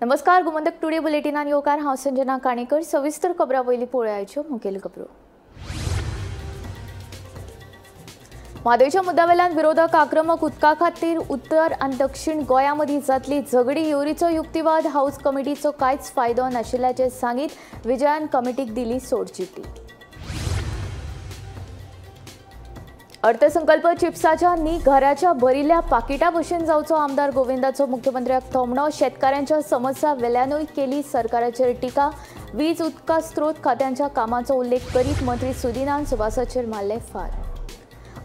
नमस्कार. गोमंतक टुडे बुलेटिनान येवकार हांव संजना काणेकर. सविस्तर खबरां वयली पळोवयाच्यो मुखेल खबरो. म्हादयच्या मुद्द्यावेल्यान विरोधक आक्रमक उदका खातीर उत्तर आनी दक्षिण गोंया मदीं जातली झगडी. युरीचो युक्तिवाद हाऊस कमिटीचो कांयच फायदो नाशिल्ल्याचें सांगीत विजयान कमिटीक दिली सोडचिट्टी. अर्थसंकल्प चिप्साच्या न्ही घराच्या भरिल्ल्या पाकिटा भशेन जावचो आमदार गोविंदाचो मुख्यमंत्र्याक थोमणो. शेतकारांच्या समस्या वेल्यानूय केली सरकाराचेर टिका. वीज उदका स्त्रोत खात्यांच्या कामांचो उल्लेख करीत मंत्री सुदिनान सुभासाचेर मारले फार.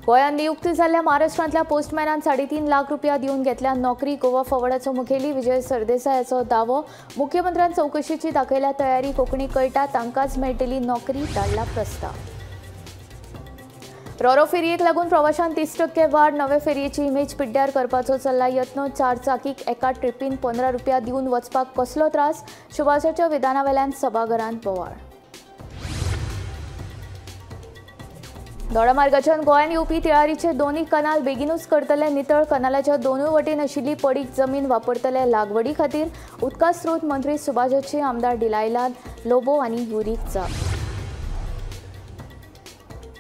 गोंयांत नियुक्त जाल्ल्या महाराष्ट्रांतल्या पोस्टमॅनान 3.5 लाख रुपया दिवन घेतल्या नोकरी. गोवा फॉवर्डाचो मुखेली विजय सरदेसायाचो दावो. मुख्यमंत्र्यान चौकशीची दाखयल्या तयारी. कोंकणी कळटा तांकांच मेळटली नोकरी, धाडला प्रस्ताव. रोरो फेरयेक लागून प्रवाशांत 30% वाड. नवे फेरयेची इमेज पिड्ड्यार करपाचो चल्ला यत्न. 4 चाकीक एका ट्रिपीन 15 रुपया दिवन वचपाक कसलो त्रास. सुभाषाच्या विधानावेल्यान सभाघरांत बोवाळ. दोडामार्गाच्यान गोंयांत येवपी तिळारीचे दोनूय कनाल बेगीनूच करतले नितळ. कनालाच्या दोनूय वटेन आशिल्ली पडीक जमीन वापरतले लागवडी खातीर. उदका स्त्रोत मंत्री सुभाषाची आमदार डिलायलान लोबो आनी युरीक जाप.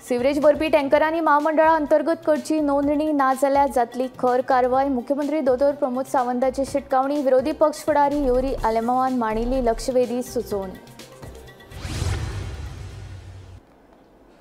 सिवरेज भरपी टँकरांनी महामंडळा अंतर्गत करची नोंदणी ना जाल्यार जातली खर कारवाय. मुख्यमंत्री दोतोर प्रमोद सावंताची शिटकावणी. विरोधी पक्ष फुडारी युरी आलेमावान मांडिल्ली लक्षवेधी सुचोवणी.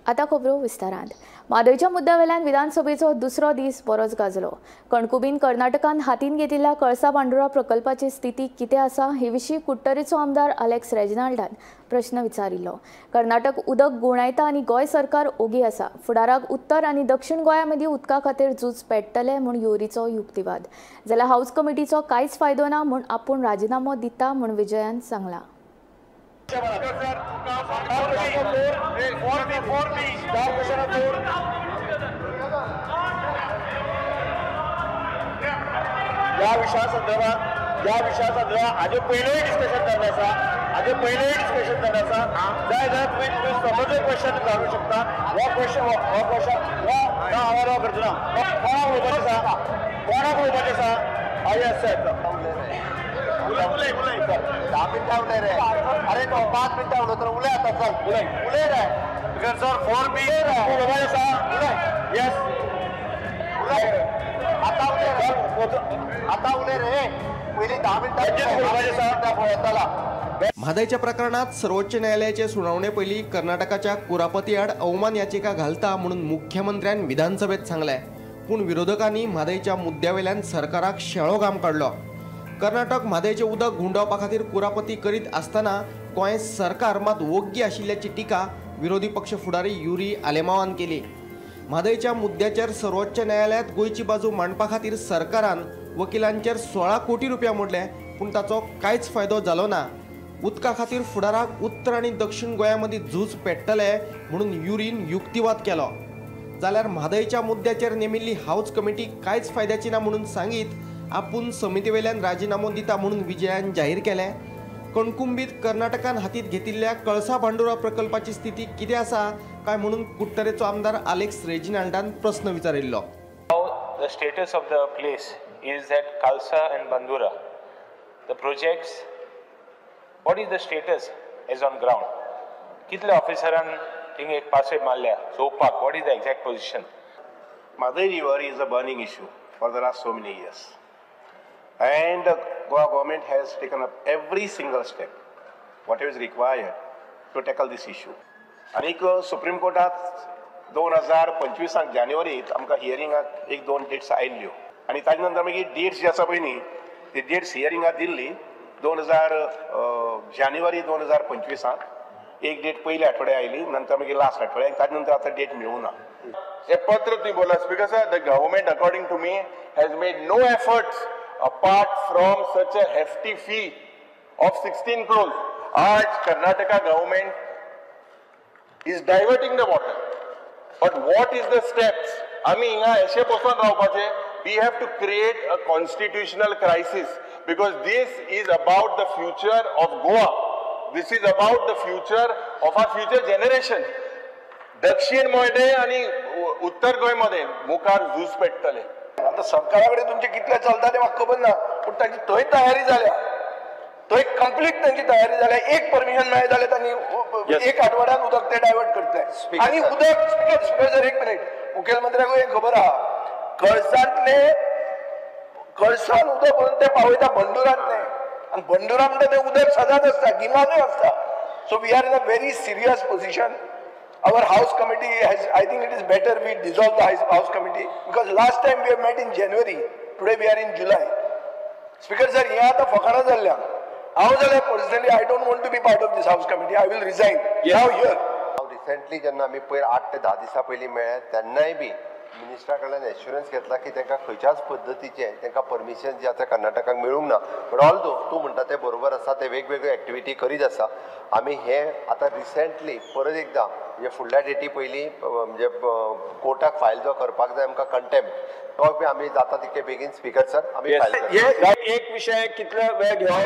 आता खबरो विस्तारांत. म्हादयच्या मुद्द्यावेल्यान विधानसभेचो दुसरो दीस बरोच गाजलो. कणकुबीन कर्नाटकान हातीन घेतिल्ल्या कळसा पांडुरा प्रकल्पाची स्थिती कितें आसा हे विशीं कुट्टरेचो आमदार अलेक्स रेजिनाल्डान प्रश्न विचारिल्लो. कर्नाटक उदक गुणायता आनी गोंय सरकार ओगी आसा. फुडाराक उत्तर आनी दक्षिण गोंया मदीं उदका खातीर झूज पेट्टले म्हूण युरीचो युक्तिवाद. जाल्यार हाऊस कमिटीचो कांयच फायदो ना म्हूण आपूण राजिनामो दिता म्हूण विजयान सांगलां. या विषयासंदर्भात आज पहिलेही डिस्कशन करण्याचा जाय जाल्यार तुम्ही समज क्वेश्चन काढू शकता. हो क्वेश्चन आवाज करतना कोणाक उलोवपाचें आसा उलय 10 मिनटां उलय रे. अरे तो 5 मिनटां उलय तर उलय आता चल उलय रे. बिकॉज सर 4B उलय आसा उलय. यस उलय आता उलय रे. पहिली 10 मिनटां उलय आसा. म्हादयच्या प्रकरणात सर्वोच्च न्यायालयाचे सुनावणे पयलीं कर्नाटकाच्या कुरापती आड अवमान याचिका घालता म्हणून मुख्यमंत्र्यान विधानसभेत सांगले. पूण विरोधकांनी म्हादयच्या मुद्द्यावेल्यान सरकाराक शेळो घाम काडलो. कर्नाटक म्हादयचे उदक गुंडावपा खातीर कुरापती करीत आसतना गोंय सरकार मात वोग्गी आशिल्ल्याची टिका विरोधी पक्ष फुडारी युरी आलेमावान केली. म्हादयच्या मुद्द्याचेर सर्वोच्च न्यायालयात गोंयची बाजू मांडपा खातीर सरकारान वकिलांचेर 16 कोटी रुपया मोडले पूण ताचो कांयच फायदो जालो ना. उदका खातीर फुडाराक उत्तर आनी दक्षिण गोंया मदीं झूज पेट्टले म्हणून युरीन युक्तिवाद केलो. जाल्यार म्हादयच्या मुद्द्याचेर नेमिल्ली हाऊस कमिटी कांयच फायद्याची ना म्हणून सांगीत आपूण समितीवेल्यान राजिनामो दिता म्हणून विजयान जाहीर केलें. कणकुंबीत कर्नाटकान हातीत घेतिल्ल्या कळसा पांडुरा प्रकल्पाची स्थिती कितें आसा काय म्हणून कुट्टरेचो आमदार अलेक्स रेजिनाल्डान प्रश्न विचारिल्लो. The status of the place is at Kalsa and Bandura. The projects, what is the status as on ground? कितले ऑफिसरान थिंग एक पासे मारल्या चोवपाक? What is the exact position? Madurai River is a burning issue for the last so many years. And the Goa government has taken up every single step, whatever is required to tackle this issue. आणि supreme कोर्टात 2025 जानेवारीत आमकां हियरिंगाक 1-2 dates आयिल्ल्यो आनी ताजे नंतर मागीर dates जी आसा पळय न्ही ती डेट्स हियरिंगाक दिल्ली 2000 जानेवारी 2025 एक डेट पयल्या आठवड्या आयली नंतर मागीर लास्ट आठवड्याक ताजे नंतर आतां डेट मेळूं ना. हे पत्र तुम्ही बोला because the government according to me has made no efforts apart from such a hefty fee of 16 crores. आज Karnataka government is diverting the water. But what is the steps? आम्ही हिंगा अशे बसून रावपाचे. We have to create a constitutional crisis because this is about the future of Goa. This is about the future of our future generation. दक्षिण मध्ये आणि उत्तर गोंय मध्ये मुखार झूज पेट्टले. आता सरकाराकडे तुमचे कितले चलता ते म्हाका खबर ना पूण ताची थंय तयारी जाल्या तो एक कंप्लीट त्यांची तयारी झाली. एक परमिशन मेळ्ळें जाल्यार तांणी एक आठवड्यात उदक ते डायवर्ट करतले. आणि उदक स्पीकर एक मिनिट, मुखेलमंत्र्याक हे खबर आहा, कळसान उदक म्हणून ते पावयता बंडुरांतले, आणि बंडुरा म्हणटा तें उदक सदांच आसता, गिमानूय आसता. So we are in a very serious position. Our House Committee has, I think it is better we dissolve the House Committee, because last time we have met in January, today we are in July. Speaker sir, हे आता फकाणां जाल्ल्या. हांव जाल्यार personally I don't want to be part of this House Committee. I will resign. Now here. Recently जेन्ना आमी पयर 8 ते 10 दिसां पयलीं मेळ्ळे तेन्नाय बी मिनिस्टरा कडल्यान एश्युरन्स घेतला की तांकां खंयच्याच पद्दतीचें तांकां परमिशन जी आसा कर्नाटकाक मेळूंक ना. बट ऑल्दो तूं म्हणटा तें बरोबर आसा, ते वेगवेगळ्यो एक्टिविटी करीत आसा. आमी हे आतां रिसेंटली परत एकदां म्हणजे फुडल्या डेटी पयलीं म्हणजे कोर्टाक फायल जो करपाक जाय आमकां कंटेम्प्ट, तो बी आमी जाता तितके बेगीन स्पीकर सर आमी फायल करता. एक विषय कितले वेळ घेवन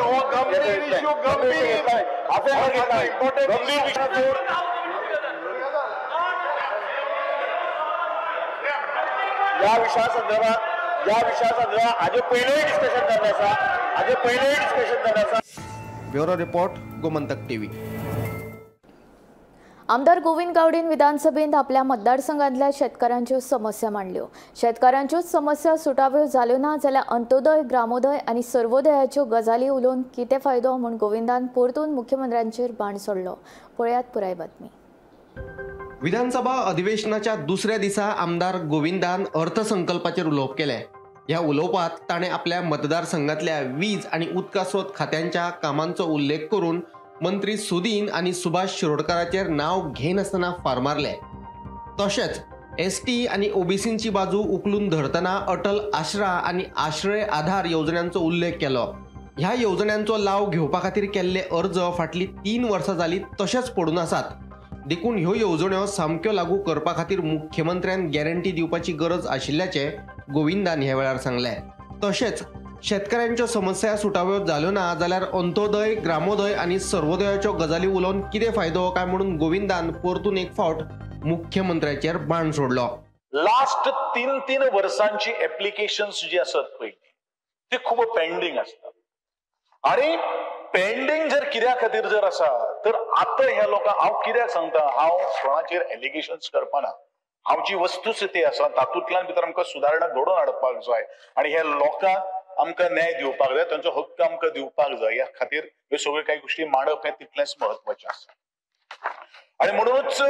या विषया संदर्भात हाजे पयलेय डिस्कशन जाल्लें आसा. Bureau report, Gomantak TV. आमदार गोविंद गावडेन विधानसभेत आपल्या मतदारसंघातल्या शेतकारांच्यो समस्या मांडल्यो. शेतकारांच्यो समस्या सुटाव्यो जाल्यो ना जाल्यार अंत्योदय, ग्रामोदय आणि सर्वोदयाच्यो गजाली उलोवन कितें फायदो म्हूण गोविंदान परतून मुख्यमंत्र्यांचेर बाण सोडलो. पळयात पुराय बातमी. विधानसभा अधिवेशनाच्या दुसऱ्या दिसा आमदार गोविंदान अर्थसंकल्पाचेर उलोवप केलें. ह्या उलोवपात ताणें आपल्या मतदारसंघातल्या वीज आणि उदका स्रोत खात्यांच्या कामांचो उल्लेख करून मंत्री सुदीन आणि सुभाष शिरोडकराचेर नाव घेनासतना फार मारले. तशेंच एसटी आणि ओबीसींची बाजू उखलून धरतना अटल आश्रा आणि आश्रय आधार योजनांचो उल्लेख केलो. ह्या योजनांचो लाव घेवपा खातीर केल्ले अर्ज फाटली 3 वर्सां जाली तशेंच पडून आसात. देखून ह्यो येवजण्यो सामक्यो लागू करपा खातीर मुख्यमंत्र्यान गॅरंटी दिवपाची गरज आशिल्ल्याचे गोविंदान ह्या वेळार सांगले. तशेंच शेतकऱ्यांच्यो समस्या सुटाव्यो जाल्यो ना जाल्यार अंत्योदय, ग्रामोदय आणि सर्वोदयाच्यो गजाली उलोवन कितें फायदो काय म्हणून गोविंदान परतून एक फावट मुख्यमंत्र्याचेर बाण सोडलो. लास्ट 3 वर्सांची ऍप्लिकेशन्स जी आसत पळय ती खूब पेंडिंग असतात. आणि पेंडिंग जर कित्या खातीर जर आसा तर आता ह्या लोकांक हांव कित्याक सांगता, हांव कोणाचेर एलिगेशन्स करपाना. हांव जी वस्तुस्थिती आसा तातूंतल्यान भितर आमकां सुदारणा घडोवन हाडपाक जाय आणि ह्या लोकांक आमकां न्याय दिवपाक जाय, तांचो हक्क आमकां दिवपाक जाय. ह्या खातीर ह्यो सगळ्यो काही गोष्टी मांडप हें तितलेंच म्हत्वाचें आसा. आणि म्हणूनच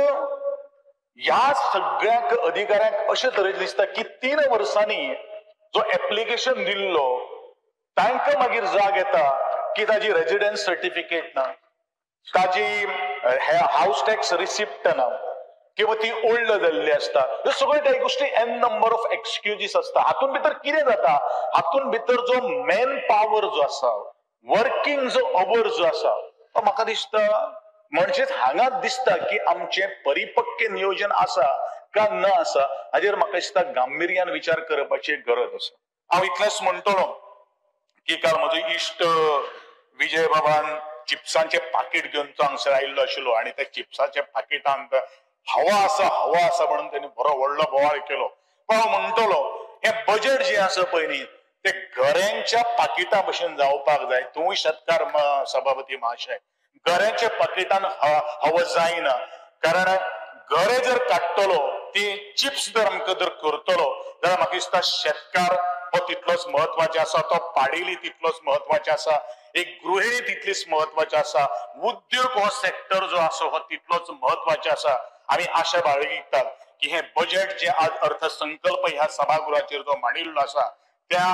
ह्या सगळ्याक अधिकाऱ्यांक अशे तरेचे दिसता की 3 वर्सांनी जो एप्लिकेशन दिल्लो तांकां मागीर जाग येता की ताजी रेजिडेंस सर्टिफिकेट ना, ताजी हाऊस टॅक्स रिसिप्ट ना, किंवा ती ओल्ड जाल्ली असता. ह्यो सगळ्यो काही गोष्टी एन नंबर ऑफ एक्सक्युजीस असता. हातून भितर कितें जाता, हातून भितर जो मॅन पॉवर जो आसा, वर्किंग जो अवर जो आसा, तो म्हाका दिसता म्हणजेच हांगाच दिसता की आमचें परिपक्व नियोजन आसा का ना आसा हाजेर म्हाका दिसता गांभीर्यान विचार करपाची गरज आसा. हांव इतलेंच म्हणटलो की काल म्हजो इश्ट विजय बाबान चिप्सांचे पाकीट घेवन तो हांगसर आयिल्लो आशिल्लो आणि त्या चिप्साच्या पाकिटांत हवा आसा म्हणून त्यांनी बरो व्हडलो बोवाळ केलो. पण हांव म्हणटलो हे बजेट जे आसा पळय न्ही ते घरांच्या पाकिटा भशेन जावपाक जाय. तूंय शेतकार सभापती महाशय, घरांच्या पाकिटान हवा जायना. कारण घरे जर काडटलो ती चिप्स जर आमकां जर करतलो जाल्यार म्हाका दिसता शेतकार हो तितलोच महत्वाचे आसा, तो पाडेली तितलोच महत्वाचे आसा, एक गृहिणी तितलीच महत्वाची आसा, उद्योग हो सेक्टर जो आसा हो तितलोच महत्वाचे आसा. आमी आशा बाळगितात की हे बजेट जे आज अर्थसंकल्प ह्या सभागृहाचेर जो मांडिल्लो आसा त्या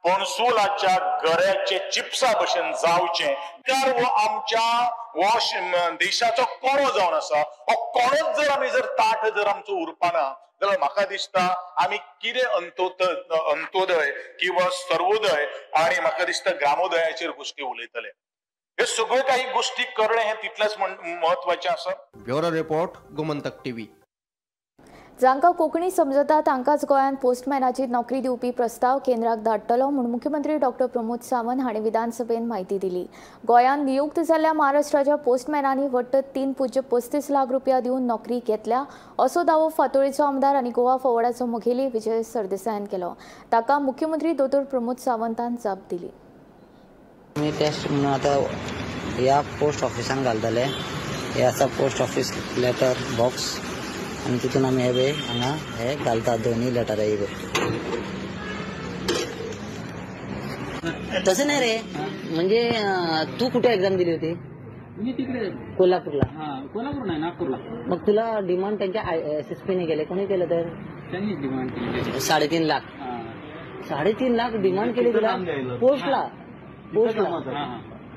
पणसुलाच्या गऱ्याचे चिप्सा भशेन जावचे. तर हो आमच्या देशाचो कोणो जावन आसा, हो कोणोच जर आमी जर ताट जर आमचो उरपाना जाल्यार म्हाका दिसता आमी कितें अंत्योदय किंवा सर्वोदय आणि म्हाका दिसता ग्रामोदयाचेर गोष्टी उलयतले. हे सगळ्यो काही गोष्टी करणे हे तितलेच महत्वाचे आसा. Bureau report, Gomantak TV. जांकां कोंकणी समजता तांकांच गोंयांत पोस्टमॅनाची नोकरी दिवपी प्रस्ताव केंद्राक धाडटलो म्हूण मुख्यमंत्री डॉ. प्रमोद सावंत हांणी विधानसभेत म्हायती दिली. गोंयांत नियुक्त जाल्ल्या महाराष्ट्राच्या पोस्टमॅनांनी वट्ट 3.35 लाख रुपया दिवन नोकरी घेतल्या असो दावो फातोळेचो आमदार आनी गोवा फॉवर्डाचो मुखेली विजय सरदेसायान केलो. ताका मुख्यमंत्री डॉ. प्रमोद सावंतान जाप दिली. मी टेस्ट म्हणून आता या पोस्ट ऑफिसान घालतले. हे आसा पोस्ट ऑफिस लेटर बॉक्स आणि तितून आमी हांगा हे घालता दोन्ही लेटर हे. तसं नाही रे, म्हणजे तू कुठे एक्झाम दिली होती? मी तिकडे कोल्हापूरला. कोल्हापूर नाही, नागपूरला. मग तुला डिमांड त्यांच्या SSPने केले, कोणी केलं? तर त्यांनी डिमांड केली 3.5 लाख. 3.5 लाख डिमांड केली तुला पोस्टला.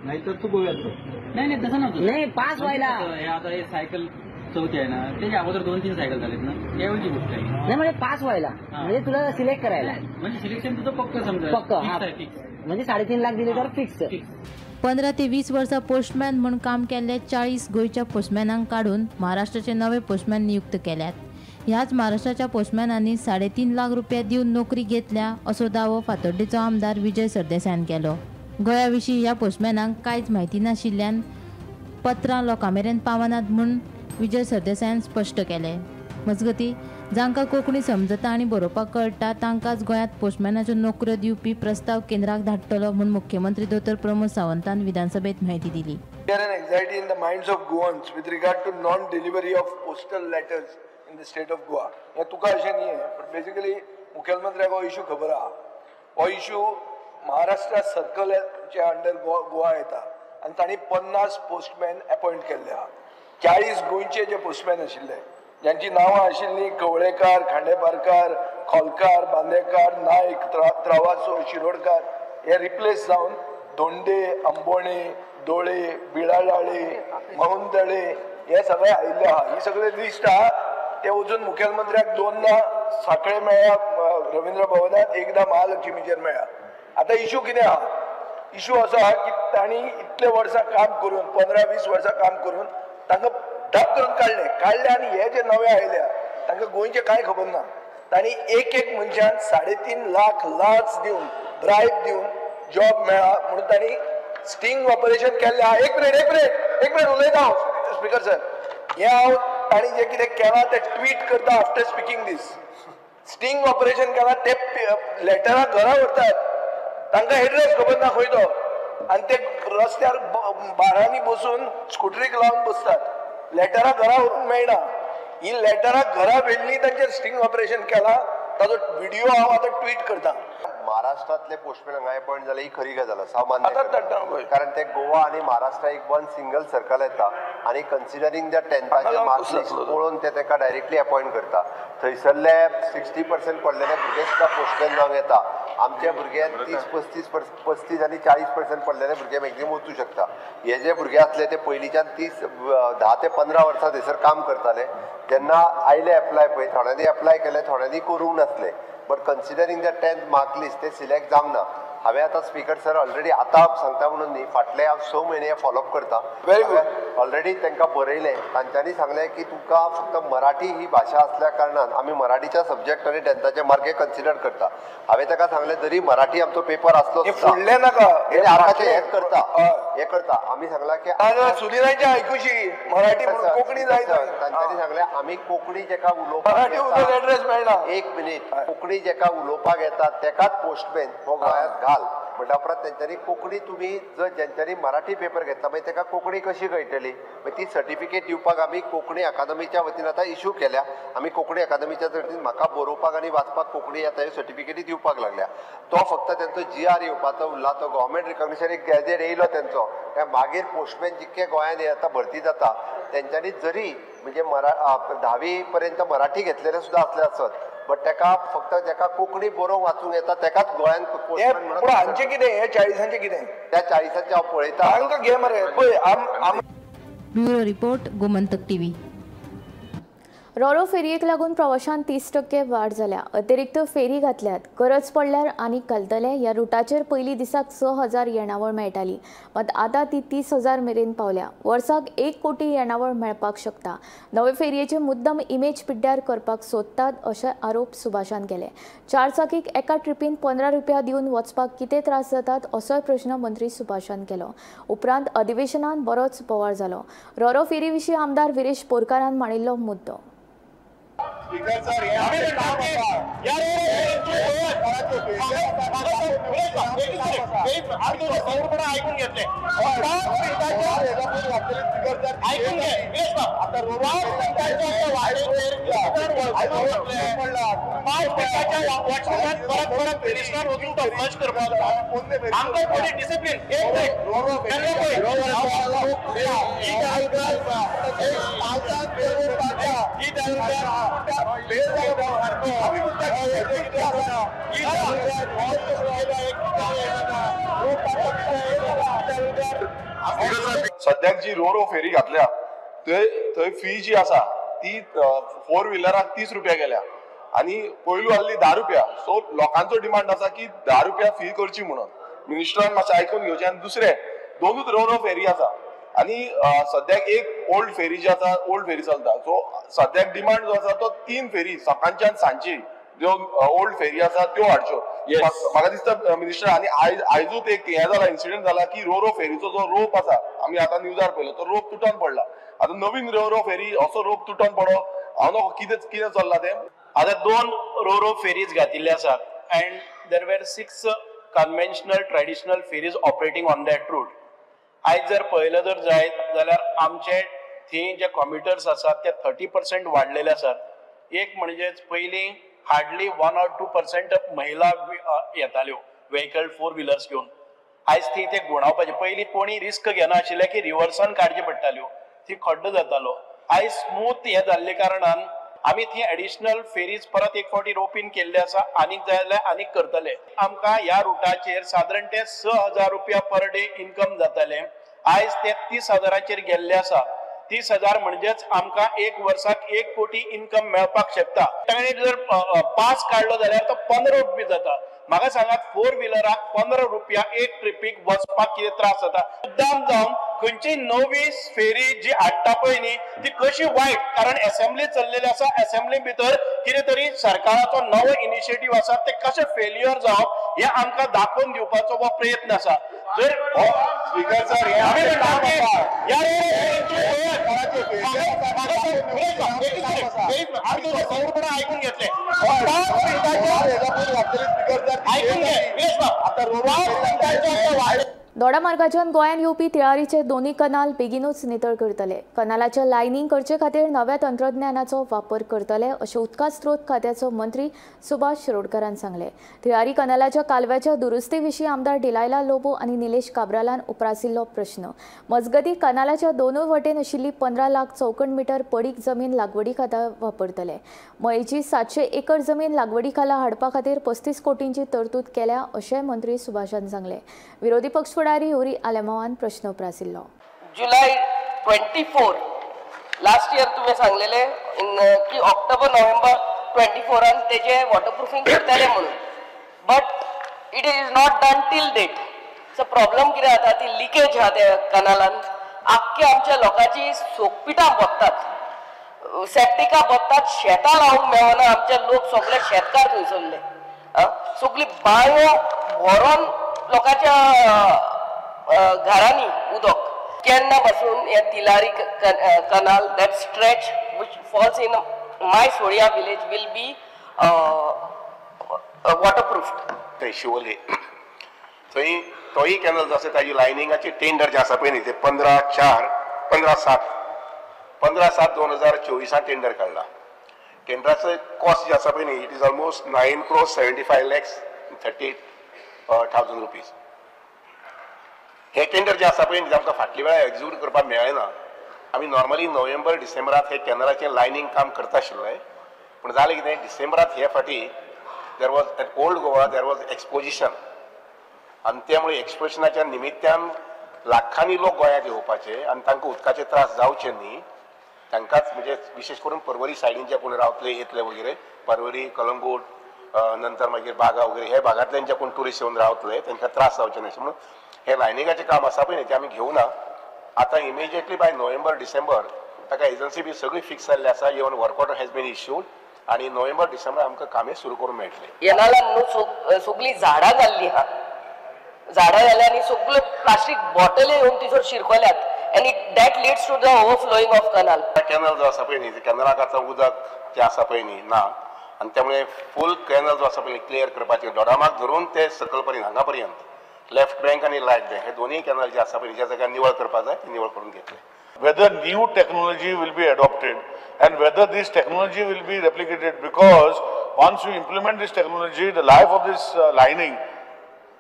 नाही तर तू गोव्यात. नाही तसं नव्हतं. नाही, पास व्हायला. आता हे सायकल चौथी आहे ना, त्याच्या अगोदर 2-3 सायकल झालेत ना, त्यावेळी गोष्ट आहे. नाही म्हणजे पास व्हायला, म्हणजे तुला सिलेक्ट करायला. म्हणजे सिलेक्शन तुझं पक्क समजा. पक्क म्हणजे 3.5 लाख दिले तर फिक्स. 15 ते 20 वर्सां पोस्टमॅन म्हणून काम केल्ले 40 गोंयच्या पोस्टमॅनांक काढून महाराष्ट्राचे नवे पोस्टमॅन नियुक्त केल्यात. ह्याच महाराष्ट्राच्या पोस्टमॅनांनी 3.5 लाख रुपया दिवन नोकरी घेतल्या असो दावो फातोड्डेचो आमदार विजय सरदेसायान केलो. गोंयाविशीं ह्या पोस्टमॅनांक कांयच म्हायती नाशिल्ल्यान पत्रां लोकांमेरेन पावनात म्हूण विजय सरदेसायान स्पश्ट केलें. मजगतीं जांकां कोंकणी समजता आनी बरोवपाक कळटा तांकांच गोंयांत पोस्टमॅनाच्यो नोकऱ्यो दिवपी प्रस्ताव केंद्राक धाडटलो म्हूण मुख्यमंत्री दोतोर प्रमोद सावंतान विधानसभेत म्हायती दिली. There is anxiety in the minds of Goans with regard to non-delivery of postal letters in the state of Goa. हे तुका अशें न्ही, but basically मुख्यमंत्र्याक हो इशू खबर आहा. हो इशू महाराष्ट्र सर्कलच्या अंडर गोवा येता आनी तांणी 50 पोस्टमॅन अपॉइंट केल्ले आहा. 40 गोंयचे जे पोस्टमॅन आशिल्ले, ज्यांची नांवां आशिल्लीं कवळेकार, खांडेपारकार, खोलकार, बांदेकार, नायक, त्रावासो, शिरोडकार, हे रिप्लेस जावन धोंडे, अंबोणे, दोळे, बिळालाळे, महुंदळे हे सगळे आयिल्ले आहा. ही सगळे लिस्ट आहा. ते वचून मुख्यमंत्र्याक 2दा साखळे मेळ्ळ्या रवींद्र भवनात, 1दा महालक्ष्मीचेर मेळ्ळ्या. आता इशू कितें आहा? इशू असो आहा की तांणी इतले वर्सां काम करून, 15-20 वर्सां काम करून तांकां ढग करून काडले आनी हे जे नवे आयल्या तांकां गोंयचे कांय खबर ना. तांणी एक मनशान 3.5 लाख लाच दिवन, ब्रायब दिवन जॉब मेळ्ळा म्हणून तांणी स्टिंग ऑपरेशन केल्लें आहा. एक मिनिट उलयता हांव स्पीकर सर. हे हांव तांणी जे कितें केलां तें ट्वीट करता आफ्टर स्पीकिंग दीस. स्टिंग ऑपरेशन केलां ते लेटरां घरा व्हरतात, तांकां एड्रेस खबर ना खंय तो, आनी ते रस्त्यार बारांनी बसून स्कुटरीक लावन बसतात. लेटरां घरा व्हरून मेळना. ही लेटरां घरा व्हेल्ली तांचेर स्टिंग ऑपरेशन केलां, ताजो व्हिडिओ हांव आतां ट्वीट करता. महाराष्ट्रातले पोस्टमॅन हांगा अपॉइंट जाले ही खरी गजाल आसा, सामान्य, कारण ते गोवा आणि महाराष्ट्रा एक वन सिंगल सर्कल येता आणि considering the 10th marks list पळोवन ते ताका डायरेक्टली अपॉइंट करता. थंयसरले 60% पडलेले भुरगे सुद्दां पोस्टमॅन जावंक येता. आमचे भुरगे 30-35 आनी 40% पडलेले भुरगे मॅक्झिमम वचूं शकता. हे जे भुरगे आसले ते पयलींच्यान 10 ते 15 वर्सां थंयसर काम करताले. जेन्ना आयले एप्लाय पळय, थोड्यांनी एप्लाय केले, थोड्यांनी करूंक नासले. But considering the 10th mark list ते सिलेक्ट जावंक ना. हांवें आतां स्पीकर सर ऑलरेडी आतां सांगता म्हणून न्ही, फाटले हांव 6 म्हयने फॉलोअप करता. Very good. ऑलरेडी तांकां बरयलें, तांच्यांनी सांगलें की तुका फक्त मराठी ही भाशा आसल्या कारणान आमी मराठीच्या सब्जेक्ट आनी 10thचे मार्के कन्सिडर करता. हांवें ताका सांगलें जरी मराठी आमचो पेपर आसलो फुडले नाका, हे करता आमी सांगलां की सुनिरांचे आयकुशी मराठी कोंकणी जाय. तांच्यांनी सांगलें आमी कोंकणी जेका मराठी उलोवपाक एड्रेस मेळना. एक मिनीट, कोंकणी जेका उलोवपाक येता तेकाच पोस्टमॅन हो गोंयांत घाल म्हणटा उपरांत तेंच्यांनी कोंकणी तुमी जर जेंच्यांनी मराठी पेपर घेतला मागीर ताका कोंकणी कशी कळटली. मागीर ती सर्टिफिकेट दिवपाक आमी कोंकणी अकादमीच्या वतीन आतां इश्यू केल्या. आमी कोंकणी अकादमीच्या वतीन म्हाका बरोवपाक आनी वाचपाक कोंकणी येता ह्यो सर्टिफिकेटी दिवपाक लागल्या. तो फक्त तेंचो GR येवपाचो उरला, तो गव्हर्मेंट रिकॉग्निशन एक गॅजेट येयलो तेंचो. मागीर पोस्टमॅन जितके गोंयांत आतां भरती जाता तेंच्यांनी जरी म्हणजे 10वी पर्यंत मराठी घेतलेले सुद्दां असले आसत, बट तेका फक्त जेका कोंकणी बरोवंक वाचूंक येता तेकाच गोंयांत पोस्टमॅन म्हणून. हांचे कितें हे 40सांचे कितें? त्या 40सांचे हांव पळयता. तांकां घे मरे पळय. Bureau report Gomantak TV. RoRo फेरयेक लागून प्रवाशांत 30% वाड जाल्या. अतिरिक्त फेरी घातल्यात. गरज पडल्यार आनीक घालतले. ह्या रुटाचेर पयली दिसाक 6,000 येणावळ मेळटाली, मात आतां ती 30,000 मेरेन पावल्या. वर्साक 1 कोटी येणावळ मेळपाक शकता. नवे फेरयेचे मुद्दम इमेज पिड्ड्यार करपाक सोदतात अशे आरोप सुभाषान केले. 4 चाकीक एका ट्रिपीन 15 रुपया दिवन वचपाक कितें त्रास जातात असोय प्रश्न मंत्री सुभाषान केलो. उपरांत अधिवेशनात बरोच बोवाळ जालो. रोरो फेरी विशीं आमदार विरेश बोरकारान मांडिल्लो मुद्दो. स्पीकर सर ऐकून घेतले सद्याक जी रो फेरी घातल्या थंय फी जी आसा ती 4 व्हिलराक 30 रुपया गेल्या आणि पयलू आसली 10 रुपया. सो लोकांचो डिमांड आसा की 10 रुपया फी करची म्हणून. मिनिस्टरान मातशें आयकून घेवचें. आनी दुसरें 2च रो फेरी आसा आणि सद्याक एक ओल्ड फेरी जी आसा ओल्ड फेरी चलता. सो सद्याक डिमांड जो आसा तो 3 फेरी सकाळची आनी सांजची ज्यो ओल्ड फेरी आसा त्यो हाडच्यो. म्हाका दिसता मिनिस्टर आनी आयजूच एक हे जाला इन्सिडेंट जाला की रो फेरीचो जो रोप आसा आमी आतां न्यूजार पळयलो तो रोप तुटून पडला. आतां नवीन रो फेरी असो रोप तुटून पडो हांव नको कितें चल्ला तें. आतां 2 रो फेरीज घातिल्ले आसात and there were 6 conventional traditional ferries operating on that route. आयज जर पळयलं जर जायत जाल्यार आमचे थंय जे कॉम्प्युटर्स आसात ते 30% वाडलेले आसात. एक म्हणजे पयलीं हार्डली 1 or 2% महिला येताल्यो व्हेकल 4 व्हिलर्स घेवन. आयज थंय ते गुणावपाचे. पयलीं कोणी रिस्क घेनाशिल्ले की रिवर्सान काडचे पडटाल्यो थंय खड्डो जातालो. आयज स्मूथ हे जाल्ले कारणान आमी थंय एडिशनल फेरीज परत एक फावटी रोपीन केल्ले आसा. आनीक जाय जाल्यार आनीक करतले. आमकां ह्या रुटाचेर सादारण ते 6,000 रुपया पर डे इन्कम जाताले. आयज ते 30,000चेर गेल्ले आसा. 30,000 म्हणजेच आमकां एक वर्साक 1 कोटी इन्कम मेळपाक शकता. ताणें जर पास काडलो जाल्यार तो 15 रुपया जाता. म्हाका सांगात 4 व्हिलराक 15 रुपया एक ट्रिपीक वचपाक कितें त्रास जाता. मुद्दाम जावन खंयची नवी फेरी जी हाडटा पळय न्ही ती कशी वायट. कारण असेंब्ली चल्लेली आसा. असेंब्ली भितर कितें तरी सरकाराचो नवो इनिशिएटीव आसा ते कशें फेल्युअर जावप हे आमकां दाखोवन दिवपाचो हो प्रयत्न आसा. जर स्पीकर सर ऐकून घेतले दोडामार्गाच्यान गोंयांत येवपी तिळारीचे दोन्ही कनाल बेगीनूच नितळ करतले. कनालाचे लायनिंग करचे खातीर नव्या तंत्रज्ञानाचो वापर करतले अशें उदका स्त्रोत खात्याचो मंत्री सुभाष शिरोडकरान सांगले. तिळारी कनालाच्या कालव्याच्या दुरुस्ती विशीं आमदार डिलायला लोबो आनी निलेश काब्रालान उप्रासिल्लो प्रश्न. मजगती कनालाच्या दोनूय वटेन आशिल्ली 15 लाख चौखण मिटर पडीक जमीन लागवडी खातीर वापरतले. मयेची 700 एकर जमीन लागवडी खाला हाडपा खातीर 35 कोटींची तरतूद केल्या अशें मंत्री सुभाषान सांगले. विरोधी पक्ष फुडारी हुरी आलेमावान प्रश्न उप्रासिल्लो. जुलै 24 लास्ट इयर तुवें सांगलेले की ऑक्टोबर नोव्हेंबर 24 तेजे वॉटरप्रूफिंग करतले म्हणून. But it is not done till date. So problem कितें जाता ती लिकेज आहा त्या कनालान. आख्खे आमच्या लोकांची सोकपिटां बसतात. सेप्टिका बसतात. शेतां लावूंक मेळना. आमचे लोक सगळे शेतकार थंय सरले. सगळी बांयो भरून लोकांच्या घरांनी उदक. केन्ना पासून हे Tillari canal that stretch which falls in my सोडिया विलेज विल बी वॉटरप्रूफ्ड. थंय शिवोले थंय तोय कॅनल जो आसा ताजी लायनिंगाची टेंडर जे आसा पळय न्ही ते 15/7/2024 टेंडर काडला. टेंडराचो कॉस्ट जे आसा पळय न्ही इट इज ऑलमोस्ट 9,75,30,000 रुपीज. हे टेंडर जे आसा पळय आमकां फाटल्या वेळार एक्झिक्यूट करपाक मेळना. आमी नॉर्मली नोव्हेंबर डिसेंबरांत हे कॅनलाचें लायनिंग काम करता आशिल्लें. पूण जालें कितें डिसेंबरांत हे फाटी there was at old Goa there was exposition. आनी त्यामुळे एक्सपोजिशनाच्या निमित्यान लाखांनी लोक गोंयांत येवपाचे आनी तांकां उदकाचे त्रास जावचे न्ही. तांकांच म्हणजे विशेष करून पर्वरी सायडीन जे कोण रावतले येतले वगैरे पर्वरी कलंगूट नंतर मागीर बागा वगैरे हे भागांतल्यान जे कोण ट्युरिस्ट येवन रावतले तांकां त्रास जावचे न्ही. म्हणून हे लायनिंगाचें काम आसा पळय न्ही तें आमी घेवना. आतां इमिजिएटली बाय नोव्हेंबर डिसेंबर ताका एजन्सी बी सगळी फिक्स जाल्ली आसा. Even work order has been issued आनी नोव्हेंबर डिसेंबर आमकां कामे सुरू करून मेळटले. येनाला न्हू सगळी झाडां जाल्ली आहा. झाडां जाल्या आनी सगळ्यो प्लास्टीक बॉटली येवन तिचेर शिरकल्यात. and that leads to the overflowing of canal. Canal जो आसा पळय न्ही कॅनलाकाचो उदक जे आसा पळय न्ही ना आनी त्यामुळे फूल कॅनल जो आसा पळय क्लियर करपाचें दोडामार्ग धरून ते सकल पर्यंत हांगा पर्यंत लेफ्ट बँक आणि रायट बँक हे दोन्ही कॅनल जे आसा पळय ज्या जाग्यार निवळ करपाक जाय ती निवळ करून घेतले. Whether new technology will be adopted and whether this technology will be replicated, because once you implement this technology, the life of this lining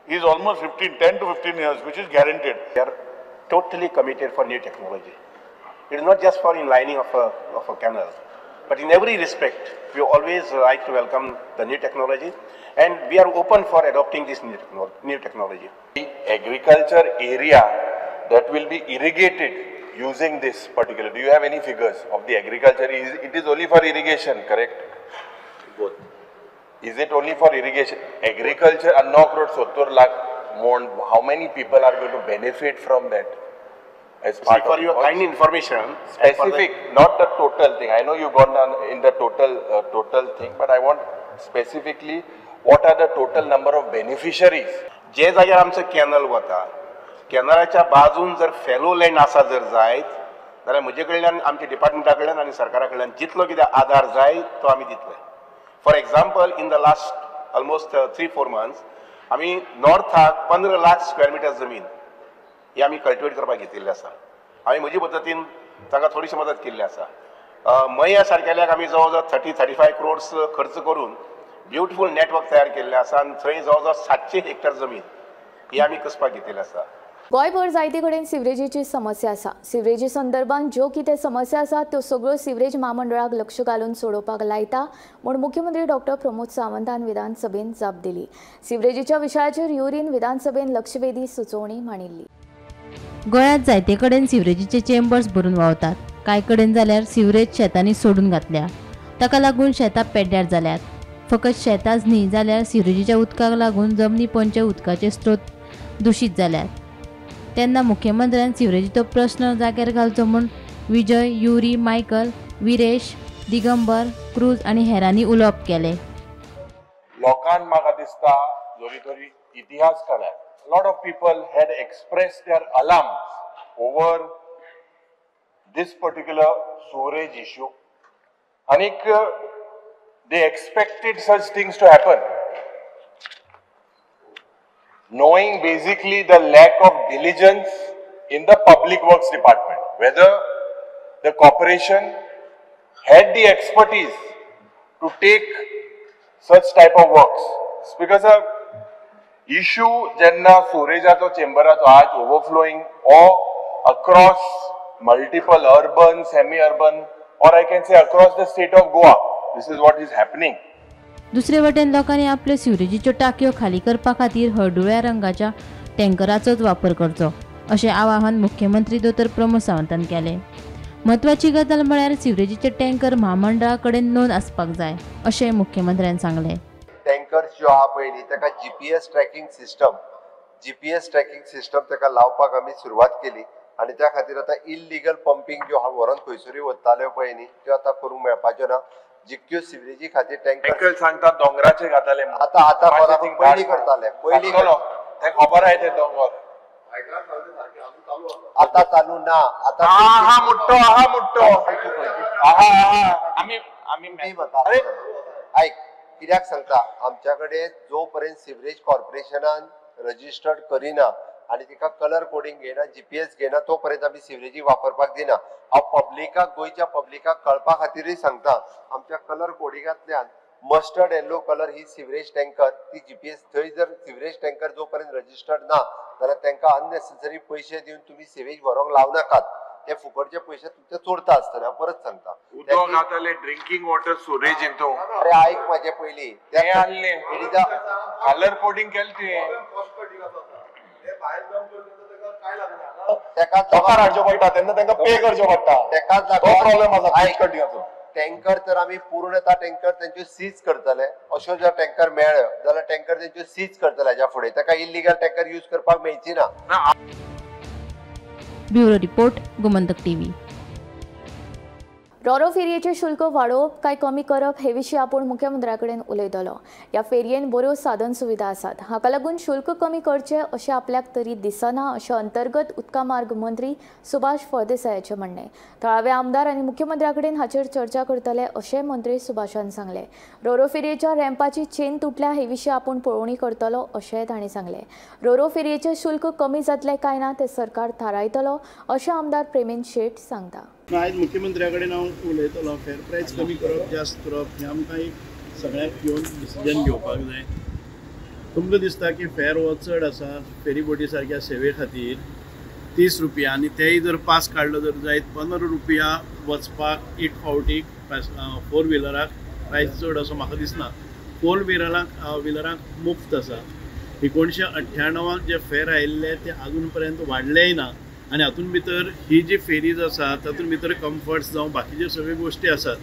is almost 10 to 15 years, which is guaranteed. We are totally committed for new technology. It is not just for inlining of a canal, but in every respect, we always like to welcome the new technology, and we are open for adopting this new technology. The agriculture area that will be irrigated using this particular, do you have any figures of the agriculture? It is only for irrigation, correct? Both. Is it only for irrigation? Agriculture, 9 crore 70 lakh mon, how many people are going to benefit from that? As part for your kind information, specific, not the total thing. I know you've gone down in the total thing, but I want specifically what are the total number of beneficiaries? जे जाग्यार आमचो canal वता कॅनलाच्या बाजून जर fellow land आसा जर जायत जाल्यार म्हजे कडल्यान आमच्या डिपार्टमेंटा कडल्यान आनी सरकारा कडल्यान जितलो कितें आधार जाय तो आमी दितले. For example in the last almost 3-4 months आमी नॉर्थाक 15 लाख स्क्वेअर मिटर जमीन ही आमी कल्टिवेट करपाक घेतिल्ली आसा. आमी म्हजे पद्दतीन तांकां थोडीशी मदत केल्ली आसा. मया सारकेल्याक आमी जवळ जवळ 30-35 crores खर्च करून ब्युटिफूल नेटवर्क तयार केल्लें आसा आनी थंय जवळ जवळ 700 हेक्टर जमीन ही आमी कसपाक घेतिल्ली आसा. गोंयभर जायते कडेन सिवरेजीची समस्या आसा. सिवरेजी संदर्भात ज्यो कितें समस्या आसात त्यो सगळ्यो सिवरेज महामंडळाक लक्ष घालून सोडोवपाक लायता म्हूण मुख्यमंत्री डॉक्टर प्रमोद सावंतान विधानसभेत जाप दिली. सिवरेजीच्या विशयाचेर युरीन विधानसभेत लक्षवेधी सुचोवणी मांडिल्ली. गोंयांत जायते कडेन सिवरेजीचे चेंबर्स भरून व्हांवतात. कांय कडेन जाल्यार सिवरेज शेतांनी सोडून घातल्या. ताका लागून शेतां पेड्ड्यार जाल्यात. फकत शेतांच न्ही जाल्यार सिवरेजीच्या उदकाक लागून जमनी पंच उदकाचे स्त्रोत दुशीत जाल्यात. तेन्ना मुख्यमंत्र्यान सिवरेजीचो प्रश्न जाग्यार घालचो म्हूण Vijay, Yuri, Michael, Viresh, Digambar, Cruz आनी हेरांनी उलोवप केलें. लोकांक म्हाका दिसता जोरी तोरी इतिहास काळार lot of people had expressed their alarms over this particular storage issue. And they expected such things to happen. Knowing basically the lack of diligence in the public works department, whether the corporation had the expertise to take such type of works. Because issue jenna storageacho chamberacho आज overflowing or across multiple urban, semi-urban, or I can say across the state of Goa. This is what is happening. दुसरे वटेन लोकांनी आपल्यो सिवरेजीच्यो टाकयो खाली करपा खातीर हळडुव्या रंगाच्या टँकराचोच वापर करचो अशें आवाहन मुख्यमंत्री दोतोर प्रमोद सावंतान केलें. म्हत्वाची गजाल म्हळ्यार सिवरेजीचे टँकर महामंडळा कडेन नोंद आसपाक जाय अशें मुख्यमंत्र्यान सांगलें. टँकर्स जो आहा पळय न्ही ताका जीपीएस ट्रॅकिंग सिस्टम ताका लावपाक आमी सुरवात केली आनी त्या खातीर आतां इल्लिगल पंपिंग ज्यो व्हरोन खंयसरूय वताल्यो पळय न्ही त्यो आतां करूंक मेळपाच्यो ना. जितक्यो सिवरेजी खातीर टँकर सांगता दोंगराचे घाताले आतां पयलीं करताले पयलीं खबर आहे ते दोंगर आतां चालू ना. आतां आयक कित्याक सांगता आमच्या कडेन जो पर्यंत सिवरेज कॉर्पोरेशनान रजिस्टर्ड करिना आनी तिका कलर कोडिंग घेयना जीपीएस घेयना तो पर्यंत आमी सिवरेजी वापरपाक दिना. हांव पब्लिकाक गोंयच्या पब्लिकाक कळपा खातीरय सांगता आमच्या कलर कोडिंगांतल्यान मस्टर्ड येल्लो कलर ही सिवरेज टँकर ती जीपीएस थंय जर सिवरेज टँकर जो पर्यंत रजिस्टर्ड ना जाल्यार तांकां अननेसेसरी पयशे दिवन तुमी सिवरेज व्हरोंक लावनाकात. ते फुकटचे पयशे तुमचे चोरता आसतना परत सांगता. उदक घाताले ड्रिंकिंग वॉटर स्टोरेज इंतू अरे आयक म्हाजे पयलीं ते आणले कलर कोडिंग केलें तुवें टँकर तर आमी पूर्णता टँकर तेंच्यो सीज करतले. अश्यो जर टँकर मेळ्ळ्यो जाल्यार टँकर तेंच्यो सीज करतले हेच्या फुडें. ताका इल्लिगल टँकर यूज करपाक मेळची ना. Bureau report Gomantak TV. RoRo फेरयेचें शुल्क वाडोवप काय कमी करप हे विशीं आपूण मुख्यमंत्र्या कडेन उलयतलो. ह्या फेरयेन बऱ्यो साधन सुविधा आसात. हाका लागून शुल्क कमी करचें अशें आपल्याक तरी दिसना अशें अंतर्गत उदका मार्ग मंत्री सुभाष फळदेसायाचें म्हणणें. थळावे आमदार आनी मुख्यमंत्र्या कडेन हाचेर चर्चा करतले अशें मंत्री सुभाषान सांगलें. रोरो फेरयेच्या रॅम्पाची चेन तुटल्या हे विशीं आपूण पळोवणी करतलो अशेंय तांणी सांगलें. रोरो फेरयेचें शुल्क कमी जातलें काय ना तें सरकार थारायतलो अशें आमदार प्रेमेंद शेट सांगता. आयज मुख्यमंत्र्या कडेन हांव उलयतलो. फेर प्रायस कमी करप जास्त करप हें आमकां एक सगळ्याक घेवन डिसिजन घेवपाक जाय. तुमकां दिसता की फेर हो चड आसा फेरी बोटी सारक्या सेवे खातीर 30 रुपया आनी तेय जर पास काडलो जर जायत 15 रुपया वचपाक एक फावटीक 4 व्हिलराक प्रायस चड असो म्हाका दिसना. 4 व्हिलराक मुफ्त आसा. 1998 जे फेर आयिल्ले ते अजून पर्यंत वाडलेय ना आनी हातून भितर ही जी फेरीज आसा तातूंत भितर कम्फर्ट्स जावं बाकीच्यो सगळ्यो गोश्टी आसात.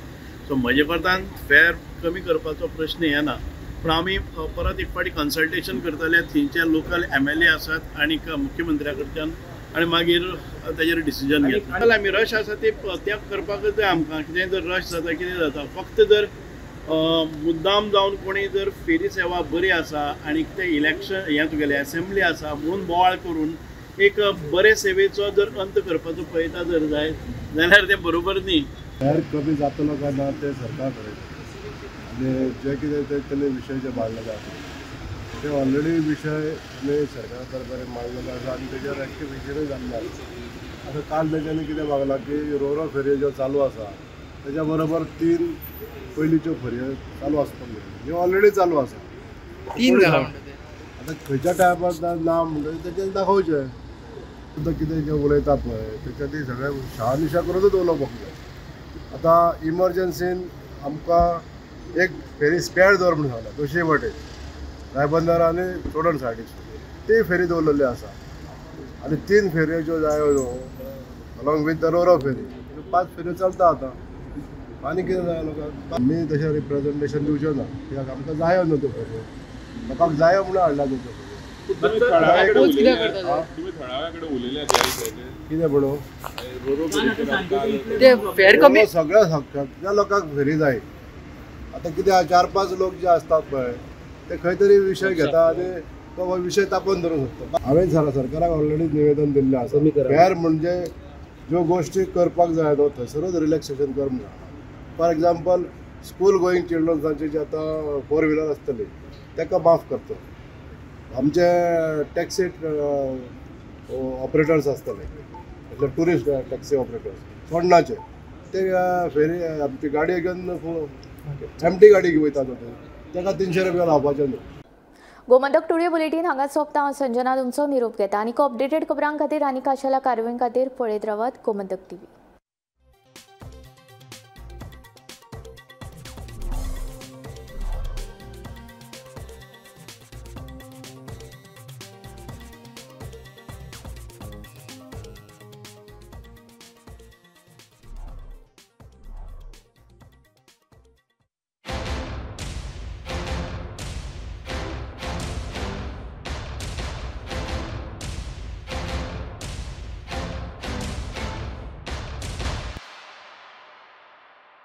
सो म्हजे कोतान फेर कमी करपाचो प्रश्न येना. पूण आमी परत एक फावटी कन्सल्टेशन करतले. थंयचे लोकल MLA आसात आनी मुख्यमंत्र्या कडच्यान आनी मागीर ताजेर डिसिजन घेतले. आमी रश आसा ते त्याग करपाकच जाय आमकां. कितें जर रश जाता कितें जाता फक्त जर मुद्दाम जावन कोणी जर फेरी सेवा बरी आसा आनी ते इलेक्शन हें तुगेलें असेंब्ली आसा म्हणून बोवाळ करून एक बरे सेवेचो जर अंत करपाचो पळयता जर जाय जाल्यार तें बरोबर न्ही. फेर कमी जातलो काय ना ते सरकार कडेन आनी जे कितें तेणे विशय जे मांडलेले आसा ते ऑलरेडी विशय आमी सरकारा दरबारी मांडलेले आसा आनी तेजेर एक्टिव्हिजनूय जाल्ले आसा. आतां काल तेच्यांनी कितें मागलां की रोरो फेरयो ज्यो चालू आसा तेच्या बरोबर 3 पयलींच्यो फेरयो चालू आसपाक जाय. ह्यो ऑलरेडी चालू आसा. 3 जाला आतां खंयच्या टायमार ना म्हणटकीर तेचेर दाखोवचें. सुद्दां कितें जें उलयता पळय तेच्या ती सगळ्या शहानिशा करूनच उलोवपाक जाय. आतां इमर्जन्सीन आमकां एक फेरी स्पॅर दवर म्हणून सांगला दोशी वटेन रायबंदर आनी चोडण सायडीक ती फेरी दवरलेली आसा. आनी 3 फेरयो ज्यो जायो न्हू अलॉंग वीथ द रोरो फेरी 5 फेरयो चलता आतां. आनी कितें जाय लोकांक आमी तशें रिप्रेझेंटेशन दिवचें ना. कित्याक आमकां जायो न्हू त्यो फेरयो लोकांक जायो म्हणून हाडला न्हू त्यो फेरयो. कितें म्हणून सगळ्या सगळ्या लोकांक फेरी जाय. आतां कितें 4-5 लोक जे आसतात पळय ते खंय तरी विशय घेता आनी तो विशय तापोवन धरूंक सोदता. हांवें सरकाराक ऑलरेडी निवेदन दिल्लें आसा. फेर म्हणजे ज्यो गोश्टी करपाक जाय न्हू थंयसरूच रिलॅक्सेशन कर म्हणून. फॉर एग्जाम्पल स्कूल गोईंग चिल्ड्रन्सांची जी आतां 4 व्हिलर आसतली ताका माफ करता. आमचे टॅक्सी ऑपरेटर्स आसतले म्हणजे टुरिस्ट टॅक्सी ऑपरेटर्स सोडनाचे ते फेरी आमची गाडी घेवन एमटी गाडी घेवन वयता ताका 300 रुपया लावपाचे न्हू. गोमंतक टुडे बुलेटीन हांगा सोंपता. हांव संजना तुमचो निरोप घेता. आनीक अपडेटेड खबरां खातीर आनी खाशेल्या कार्यावळीं खातीर पळयत रावात गोमंतक TV.